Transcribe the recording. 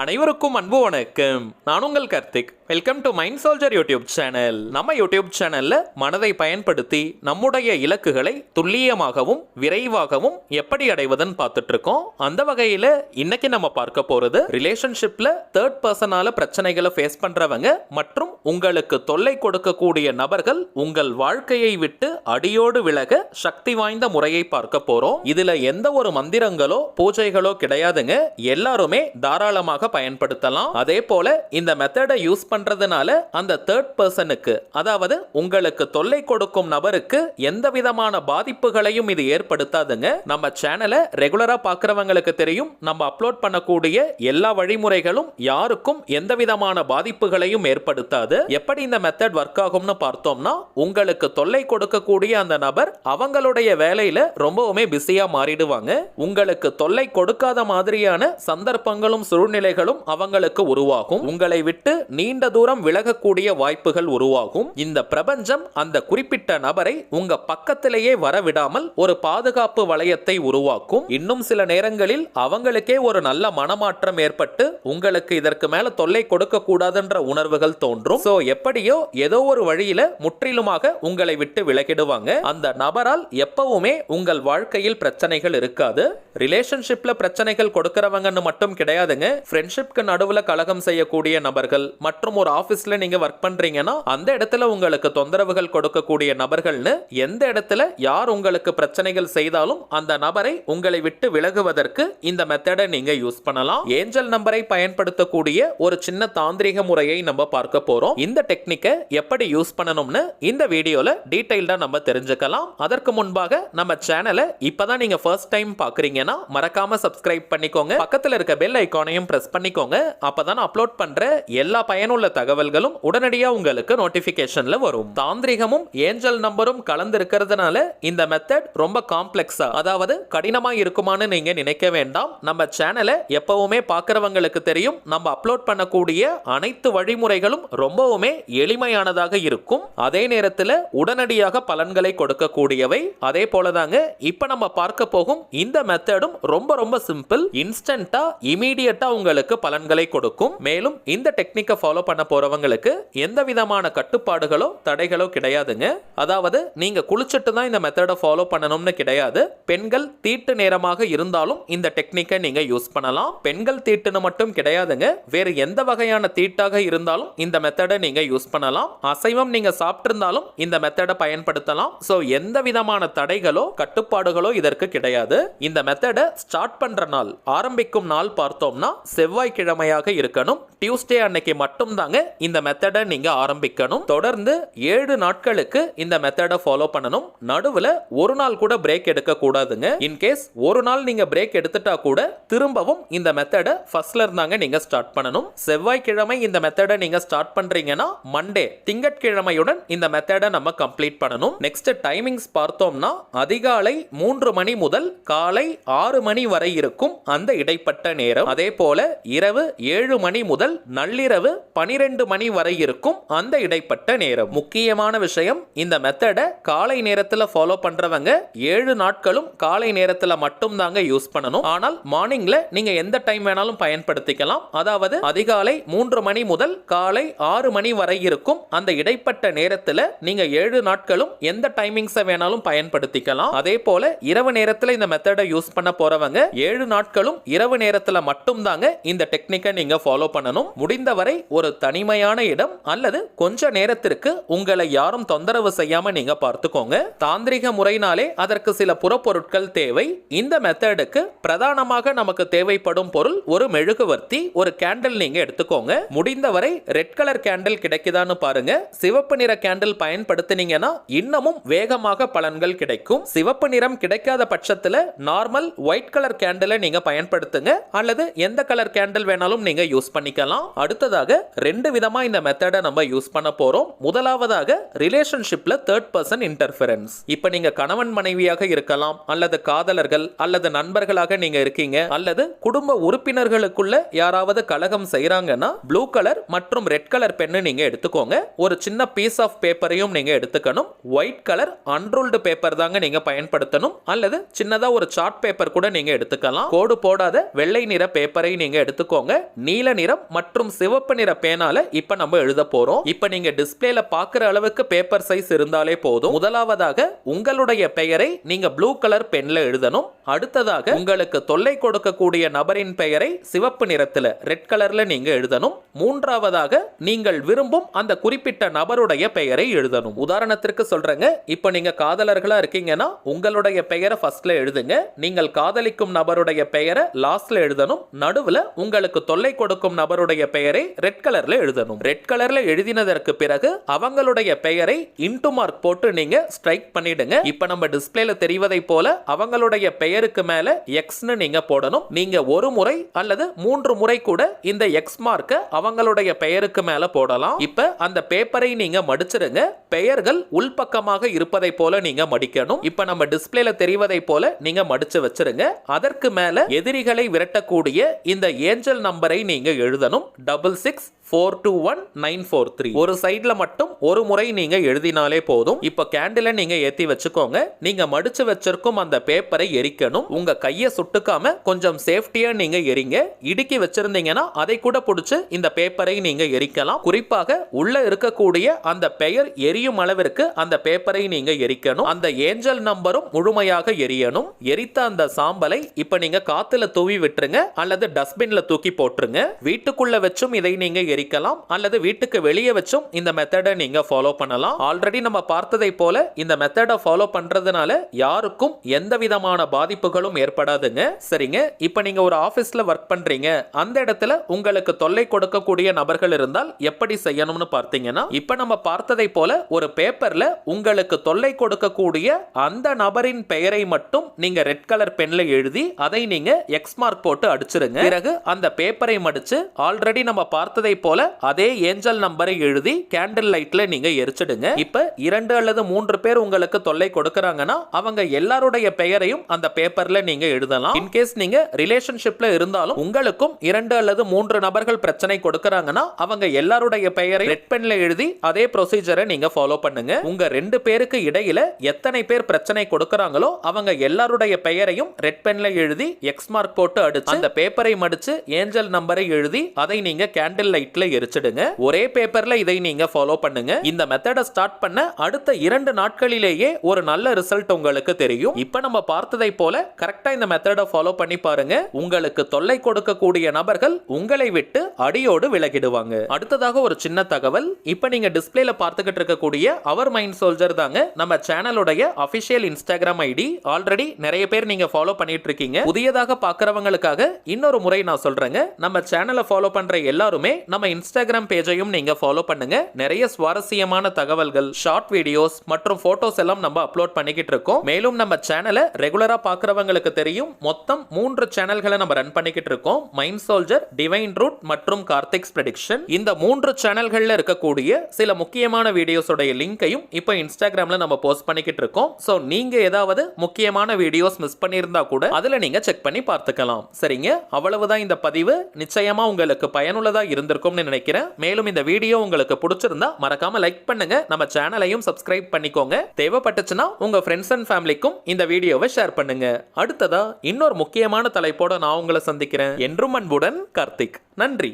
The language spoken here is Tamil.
அனைவருக்கும் அன்பு வணக்கம். நான் உங்கள் Karthik. Welcome to mind soldier YouTube channel. நம்ம யூடியூப் சேனல்ல மனதை பயன்படுத்தி நம்முடைய இலக்குகளை துல்லியமாகவும் விரைவாகவும் எப்படி அடைவதுன்னு பார்த்துட்டு இருக்கோம். அந்த வகையில இன்னைக்கு நம்ம பார்க்க போறது ரிலேஷன்ஷிப்ல தேர்ட் பர்சனால பிரச்சனைகளை ஃபேஸ் பண்றவங்க மற்றும் உங்களுக்கு தொல்லை கொடுக்கக்கூடிய நபர்கள் உங்கள் வாழ்க்கையை விட்டு அடியோடு விலக சக்தி வாய்ந்த முறையை பார்க்க போறோம். இதுல எந்த ஒரு மந்திரங்களோ பூஜைகளோ கிடையாதுங்க. எல்லாருமே தாராளமாக பயன்படுத்தலாம். அதே போல இந்த மெத்தடை யூஸ் பண்றதுனால அந்த தேர்ட் பர்சனுக்கு, அதாவது உங்களுக்கு தொல்லை கொடுக்கும் நபருக்கு எந்த விதமான பாதிப்புகளையும் இது ஏற்படுத்தாதுங்க. நம்ம சேனலை ரெகுலரா பார்க்கறவங்களுக்கு தெரியும், நம்ம அப்லோட் பண்ணக்கூடிய எல்லா வழிமுறைகளும் யாருக்கும் எந்த விதமான பாதிப்புகளையும் ஏற்படுத்தாது. எப்படி இந்த மெத்தட் ஒர்க் ஆகும்னு பார்த்தோம்னா, உங்களுக்கு தொல்லை கொடுக்கக்கூடிய அந்த நபர் அவங்களுடைய வேலையில ரொம்பவுமே பிஸியா மாறிடுவாங்க. உங்களுக்கு தொல்லை கொடுக்காத மாதிரியான சந்தர்ப்பங்களும் சூழ்நிலைகளும் அவங்களுக்கு உருவாகும். உங்களை விட்டு நீண்ட தூரம் விலகக்கூடிய வாய்ப்புகள் உருவாகும். இந்த பிரபஞ்சம் அந்த குறிப்பிட்ட நபரை உங்க பக்கத்திலேயே வரவிடாமல் ஒரு பாதுகாப்பு வளையத்தை உருவாக்கும். இன்னும் சில நேரங்களில் அவங்களுக்கே ஒரு நல்ல மனமாற்றம் ஏற்பட்டு உங்களுக்கு இதற்கு மேல தொல்லை கொடுக்க கூடாதுன்ற உணர்வுகள் தோன்றும். சோ எப்படியோ ஏதோ ஒரு வழியில முற்றிலுமாக உங்களை விட்டு விலகிடுவாங்க. அந்த நபரால் எப்பவுமே உங்கள் வாழ்க்கையில் பிரச்சனைகள் இருக்காது. ரிலேஷன்ஷிப்ல பிரச்சனைகள் கொடுக்கிறவங்கன்னு மட்டும் கிடையாதுங்க. ஃப்ரெண்ட்ஷிப்க்கு நடுவுல கலகம் செய்யக்கூடிய நபர்கள் மற்றும் ஒரு ஆபீஸ்ல நீங்க ஒர்க் பண்றீங்கன்னா அந்த இடத்துல உங்களுக்கு தொந்தரவுகள் கொடுக்கக்கூடிய நபர்கள்னு எந்த இடத்துல யார் உங்களுக்கு பிரச்சனைகள் செய்தாலும் அந்த நபரை உங்களை விட்டு விலகுவதற்கு இந்த மெத்தடை நீங்க யூஸ் பண்ணலாம். ஏஞ்சல் நம்பரை பயன்படுத்தக்கூடிய ஒரு சின்ன தாந்திரிக முறையை நம்ம பார்க்க போறோம். இந்த டெக்னிக்கை எப்படி யூஸ் பண்ணணும்னு இந்த வீடியோல டீடைல்டா நம்ம தெரிஞ்சுக்கலாம். அதற்கு முன்பாக நம்ம சேனலை இப்பதான் நீங்க ஃபர்ஸ்ட் டைம் பாக்குறீங்கன்னா மறக்காம சப்ஸ்கிரைப் பண்ணிக்கோங்க. பக்கத்துல இருக்க பெல் ஐகானையும் பிரஸ் பண்ணிக்கோங்க. அப்பதான் அப்லோட் பண்ற எல்லா பயனுள்ள தகவல்களும் உடனடியா உங்களுக்கு நோட்டிபிகேஷன்ல வரும். தாந்திரிகமும் ஏஞ்சல் நம்பரும் கலந்து இருக்கிறதுனால இந்த மெத்தட் ரொம்ப காம்ப்ளெக்ஸா, அதாவது கடினமா இருக்குமான்னு நீங்க நினைக்க வேண்டாம். நம்ம சேனலை எப்பவுமே பார்க்கறவங்களுக்கு தெரியும், நம்ம அப்லோட் பண்ணக்கூடிய அனைத்து வழிமுறைகளும் ரொம்பவுமே எளிமையானதாக இருக்கும். அதே நேரத்தில் உடனடியாக பலன்களை கொடுக்கக்கூடியவை. அதே போலதாங்க இப்ப நம்ம பார்க்க போகும் இந்த மெத்தடும் ரொம்ப ரொம்ப சிம்பிள். இன்ஸ்டன்டா இமீடியட்டா உங்களுக்கு பலன்களை கொடுக்கும். மேலும் இந்த டெக்னிக்கை ஃபாலோ பண்ண போறவங்களுக்கு எந்த விதமான கட்டுப்பாடுகளோ தடைகளோ கிடையாதுங்க. அதாவது நீங்க குளிச்சிட்டு தான் இந்த மெத்தடை ஃபாலோ பண்ணணும்னு கிடையாது. பெண்கள் தீட்டு நேரமாக இருந்தாலும் இந்த டெக்னிக்கை நீங்க யூஸ் பண்ணலாம். பெண்கள் தீட்டுன்னு மட்டும் கிடையாதுங்க, வேறு எந்த வகையான தீட்டாக இருந்தாலும் இந்த மெத்தடை நீங்க யூஸ் பண்ணலாம். அசைவம் நீங்க சாப்பிட்டிருந்தாலும் இந்த மெத்தடை பயன்படுத்தலாம். சோ எந்த விதமான தடைகளோ கட்டுப்பாடுகளோ இதற்கு கிடையாது. இந்த மெத்தடை ஸ்டார்ட் பண்ற நாள், ஆரம்பிக்கும் நாள் பார்த்தோம்னா செவ்வாய்க்கிழமையாக இருக்கணும். டியூஸ்டே அன்னைக்கு மட்டும் தாங்க இந்த மெத்தடை நீங்க ஆரம்பிக்கணும். தொடர்ந்து 7 நாட்களுக்கு இந்த மெத்தடை ஃபாலோ பண்ணணும். நடுவுல ஒரு நாள் கூட பிரேக் எடுக்க கூடாதுங்க. இன்கேஸ் ஒரு நாள் நீங்க பிரேக் எடுத்துட்டா கூட திரும்பவும் இந்த மெத்தடை ஃபர்ஸ்ட்ல இருந்தாங்க நீங்க ஸ்டார்ட் பண்ணணும். செவ்வாய்க்கிழமை இந்த மெத்தடை நீங்க ஸ்டார்ட் பண்றீங்கன்னா மண்டே திங்கட்கிழமையுடன் இந்த மெத்தடை நம்ம கம்ப்ளீட் பண்ணணும். நெக்ஸ்ட் டைமிங்ஸ் பார்த்தோம்னா அதிகாலை 3 மணி முதல் காலை 6 மணி வரை இருக்கும் அந்த இடைப்பட்ட நேரம். அதே போல இரவு 7 மணி முதல் நள்ளிரவு 12 மணி வரை இருக்கும் அந்த இடைப்பட்ட நேரம். முக்கியமான விஷயம், இந்த மெத்தடை காலை நேரத்தில் ஃபாலோ பண்றவங்க 7 நாட்களும் காலை நேரத்தில் மட்டும் தாங்க யூஸ் பண்ணணும். ஆனால் மார்னிங்ல நீங்க எந்த டைம் வேணாலும் பயன்படுத்திக்கலாம். அதாவது அதிகாலை 3 மணி முதல் காலை 6 மணி வரை இருக்கும் அந்த இடைப்பட்ட நேரத்தில் நீங்க 7 நாட்களும் எந்த டைமிங்ஸை வேணாலும் பயன்படுத்திக்கலாம். அதே போல இரவு நேரத்தில் இந்த மெத்தடை யூஸ் பண்ண போறவங்க 7 நாட்களும் இரவு நேரத்தில் மட்டும் தாங்க இந்த டெக்னிக்கை நீங்க ஃபாலோ பண்ணணும். முடிந்தவரை ஒரு தனிமையான இடம் அல்லது கொஞ்ச நேரத்திற்கு உங்களை யாரும் தொந்தரவு செய்யாம நீங்க பார்த்துக்கோங்க. தாந்திரிக முறையினாலே அதற்கு சில புறப்பொருட்கள் தேவை. இந்த மெத்தடுக்கு பிரதானமாக நமக்கு தேவைப்படும் பொருள் ஒரு மெழுகுவர்த்தி, ஒரு கேண்டில் நீங்க எடுத்துக்கோங்க. முடிந்தவரை ரெட் கலர் கேண்டில் கிடைக்குதான்னு பாருங்க. சிவப்பு நிற கேண்டில் பயன்படுத்தினீங்கன்னா இன்னமும் வேகமாக பலன்கள் கிடைக்கும். சிவப்பு நிறம் கிடைக்காத பட்சத்தில் நார்மல் ஒயிட் கலர் கேண்டிலை நீங்க பயன்படுத்துங்க, அல்லது எந்த கலர் கேண்டில் வேணாலும் நீங்க யூஸ் பண்ணிக்கலாம். அடுத்ததாக 2 விதமா இந்த மெத்தடை நம்ம யூஸ் பண்ண போறோம். முதலாவதாக ரிலேஷன்ஷிப்ல தேர்ட் பர்சன் இன்டர்ஃபரன்ஸ். இப்போ நீங்க கணவன் மனைவியாக இருக்கலாம், அல்லது காதலர்கள், அல்லது நண்பர்களாக நீங்க இருக்கீங்க, அல்லது குடும்ப உறுப்பினர்களுக்குள்ள யாராவது கலகம் செய்றாங்கன்னா ப்ளூ கலர் மற்றும் ரெட் கலர் பென்னு நீங்க எடுத்துக்கோங்க. ஒரு சின்ன பீஸ் ஆஃப் பேப்பரையும் நீங்க எடுத்துக்கணும். ஒயிட் கலர் அன்ரூல்டு பேப்பர் தாங்க நீங்க பயன்படுத்தணும், அல்லது சின்னதா ஒரு சார்ட் பேப்பர் கூட நீங்க எடுத்துக்கலாம். கோடு போடாத வெள்ளை நிற பேப்பரை நீங்க நீங்க எடுத்துக்கோங்க. நீல நிறம் மற்றும் சிவப்பு நிற பேனால இப்ப நம்ம எழுத போறோம். இப்ப நீங்க டிஸ்பிளேல பாக்குற அளவுக்கு பேப்பர் சைஸ் இருந்தாலே போதும். முதலாவதாக உங்களுடைய பெயரை நீங்க ப்ளூ கலர் பென்ல எழுதணும். அடுத்ததாக உங்களுக்கு தொல்லை கொடுக்கக்கூடிய நபரின் பெயரை சிவப்பு நிறத்துல ரெட் கலர்ல நீங்க எழுதணும். மூன்றாவதாக நீங்கள் விரும்பும் அந்த குறிப்பிட்ட நபருடைய பெயரை எழுதணும். உதாரணத்திற்கு சொல்றேங்க, இப்ப நீங்க காதலர்களா இருக்கீங்கன்னா உங்களுடைய பெயரை ஃபர்ஸ்ட்ல எழுதுங்க. நீங்கள் காதலிக்கும் நபருடைய பெயரை லாஸ்ட்ல எழுதணும். நடுவுல உங்களுக்கு தொல்லை கொடுக்கும் நபருடைய பெயரை ரெட் கலர்ல எழுதணும். ரெட் கலர்ல எழுதினதற்கு பிறகு அவங்களுடைய பெயரை இன்டு மார்க் போட்டு நீங்க ஸ்ட்ரைக் பண்ணிடுங்க. இப்ப நம்ம டிஸ்பிளேல தெரிவதை போல அவங்களுடைய பெயருக்கு மேல எக்ஸ்னு நீங்க போடணும். நீங்க ஒரு முறை அல்லது 3 முறை கூட இந்த எக்ஸ் மார்க்க அவங்களுடைய பெயருக்கு மேல போடலாம். இப்ப அந்த பேப்பரை நீங்க மடிச்சிருங்க. பெயர்கள் உள்பக்கமாக இருப்பதை போல நீங்க மடிக்கணும். இப்ப நம்ம டிஸ்பிளேல தெரிவதை போல நீங்க மடிச்சு வச்சிருங்க. அதற்கு மேல எதிரிகளை விரட்டக்கூடிய இந்த ஏஞ்சல் நம்பரை நீங்க எழுதணும். 66421943. ஒரு சைடுல மட்டும் ஒரு முறை நீங்க எழுதினாலே போதும். இப்ப கேண்டில நீங்க ஏத்தி வச்சுக்கோங்க. நீங்க மடிச்சு வச்சிருக்கும் அந்த பேப்பரை எரிக்கணும். உங்க கையை சுட்டுக்காம கொஞ்சம் சேஃப்டியா நீங்க எரிங்க. இடுக்கி வச்சிருந்தீங்கன்னா அதை கூட பிடிச்சு இந்த பேப்பரை நீங்க எரிக்கலாம். குறிப்பாக உள்ள இருக்கக்கூடிய அந்த பெயர் எரியும் அளவிற்கு அந்த பேப்பரை நீங்க எரிக்கணும். அந்த ஏஞ்சல் நம்பரும் முழுமையாக எரியணும். எரித்த அந்த சாம்பலை இப்ப நீங்க காத்துல தூவி விட்டுருங்க அல்லது டஸ்ட்பின்ல தூக்கி போட்டுருங்க. வீட்டுக்குள்ள வச்சும் இதை நீங்க எரிக்கலாம் அல்லது வீட்டுக்கு வெளியே வச்சும் இந்த மெத்தடை நீங்க ஃபாலோ பண்ணலாம். ஆல்ரெடி நம்ம பார்த்ததை போல இந்த மெத்தடை ஃபாலோ பண்றதுனால யாருக்கும் எந்த விதமான பாதிப்புகளும் ஏற்படாதுங்க. சரிங்க, இப்ப நீங்க ஒரு ஆபீஸ்ல ஒர்க் பண்றீங்க. அந்த இடத்துல உங்களுக்கு தொல்லை கொடுக்கக்கூடிய நபர்கள் இருந்தால் எப்படி செய்யணும்னு பார்த்தீங்கன்னா, இப்ப நம்ம பார்த்ததை போல ஒரு பேப்பர்ல உங்களுக்கு தொல்லை கொடுக்கக்கூடிய அந்த நபரின் பெயரை மட்டும் நீங்க ரெட் கலர் பென்ல எழுதி அதை நீங்க எக்ஸ் மார்க் போட்டு அடிச்சிருங்க. பிறகு அந்த பேப்பரை மடிச்சு ஆல்ரெடி நம்ம பார்த்ததை போல அதே ஏஞ்சல் நம்பரை எழுதி கேண்டில் லைட்ல நீங்க எரிச்சிடுங்க. இப்ப 2 அல்லது 3 பேர் உங்களுக்கு தொல்லை கொடுக்கறாங்கன்னா அவங்க எல்லாருடைய பெயரையும் அந்த பேப்பர்ல நீங்க எழுதலாம். இன்கேஸ் நீங்க ரிலேஷன்ஷிப்ல இருந்தாலும் உங்களுக்கும் 2 அல்லது 3 நபர்கள் பிரச்சனை கொடுக்கறாங்கன்னா அவங்க எல்லாருடைய பெயரை ரெட் பென்ல எழுதி அதே ப்ரொசீஜரை நீங்க ஃபாலோ பண்ணுங்க. உங்க 2 பேருக்கு இடையில எத்தனை பேர் பிரச்சனை கொடுக்கறாங்களோ அவங்க எல்லாருடைய பெயரையும் ரெட் பென்ல எழுதி எக்ஸ் மார்க் போட்டு அடிச்சு அந்த பேப்பரை மடிச்சு ஏஞ்சல் நம்பரை எழுதி அதை நீங்க கேண்டில் லைட்ல எரிச்சிடுங்க. ஒரே பேப்பர்ல இதை நீங்க ஃபாலோ பண்ணுங்க. இந்த மெத்தடை ஸ்டார்ட் பண்ண அடுத்த 2 நாட்களிலேயே ஒரு நல்ல ரிசல்ட் உங்களுக்கு தெரியும். இப்ப நம்ம பார்த்ததை போல கரெக்டா இந்த மெத்தடை ஃபாலோ பண்ணி பாருங்க. உங்களுக்கு தொல்லை கொடுக்கக்கூடிய நபர்கள் உங்களை விட்டு அடியோடு விலகிடுவாங்க. அடுத்ததாக ஒரு சின்ன தகவல், இப்ப நீங்க டிஸ்பிளேல பார்த்துக்கிட்டு இருக்கக்கூடிய அவர் மைண்ட் சோல்ஜர் தாங்க நம்ம சேனலுடைய அபிஷியல் இன்ஸ்டாகிராம் ஐடி. ஆல்ரெடி நிறைய பேர் நீங்க ஃபாலோ பண்ணிட்டு இருக்கீங்க. புதியதாக பார்க்கறவங்களுக்காக இன்னொரு முறை நான் சொல்றேங்க, நம்ம சேனலை ஃபாலோ பண்ற எல்லாருமே நம்ம இன்ஸ்டாகிராம் பேஜையும் நீங்க ஃபாலோ பண்ணுங்க. நிறைய சுவாரஸ்யமான தகவல்கள், ஷார்ட் வீடியோஸ் மற்றும் போட்டோஸ் எல்லாம் நம்ம அப்லோட் பண்ணிக்கிட்டு இருக்கோம். மேலும் நம்ம சேனலை ரெகுலரா பார்க்கறவங்களுக்கு தெரியும், மொத்தம் 3 சேனல்களை நம்ம ரன் பண்ணிக்கிட்டு இருக்கோம். மைண்ட் சோல்ஜர், டிவைன் ரூட் மற்றும் கார்த்திக்ஸ் ப்ரெடிக்ஷன். இந்த 3 சேனல்கள்ல இருக்கக்கூடிய சில முக்கியமான வீடியோஸோட லிங்கையும் இப்போ இன்ஸ்டாகிராம்ல நம்ம போஸ்ட் பண்ணிக்கிட்டு இருக்கோம். சோ நீங்க ஏதாவது முக்கியமான வீடியோஸ் மிஸ் பண்ணியிருந்தா கூட அதுல நீங்க செக் பண்ணி பார்த்துக்கலாம். சரிங்க, அவ்வளவுதான் இந்த பதிவு. நிச்சயமா உங்களுக்கு பயனுள்ளதா இருந்திருக்கும்னு நினைக்கிறேன். மேலும் இந்த வீடியோ உங்களுக்கு பிடிச்சிருந்தா மறக்காம லைக் பண்ணுங்க. நம்ம சேனலையும் சப்ஸ்கிரைப் பண்ணிக்கோங்க. தேவைப்பட்டுச்சுன்னா உங்க ஃப்ரெண்ட்ஸ் அண்ட் ஃபேமிலிக்கும் இந்த வீடியோவை ஷேர் பண்ணுங்க. அடுத்ததா இன்னொரு முக்கியமான தலைப்போட நான் உங்களை சந்திக்கிறேன். என்றும் அன்புடன் கார்த்திக். நன்றி.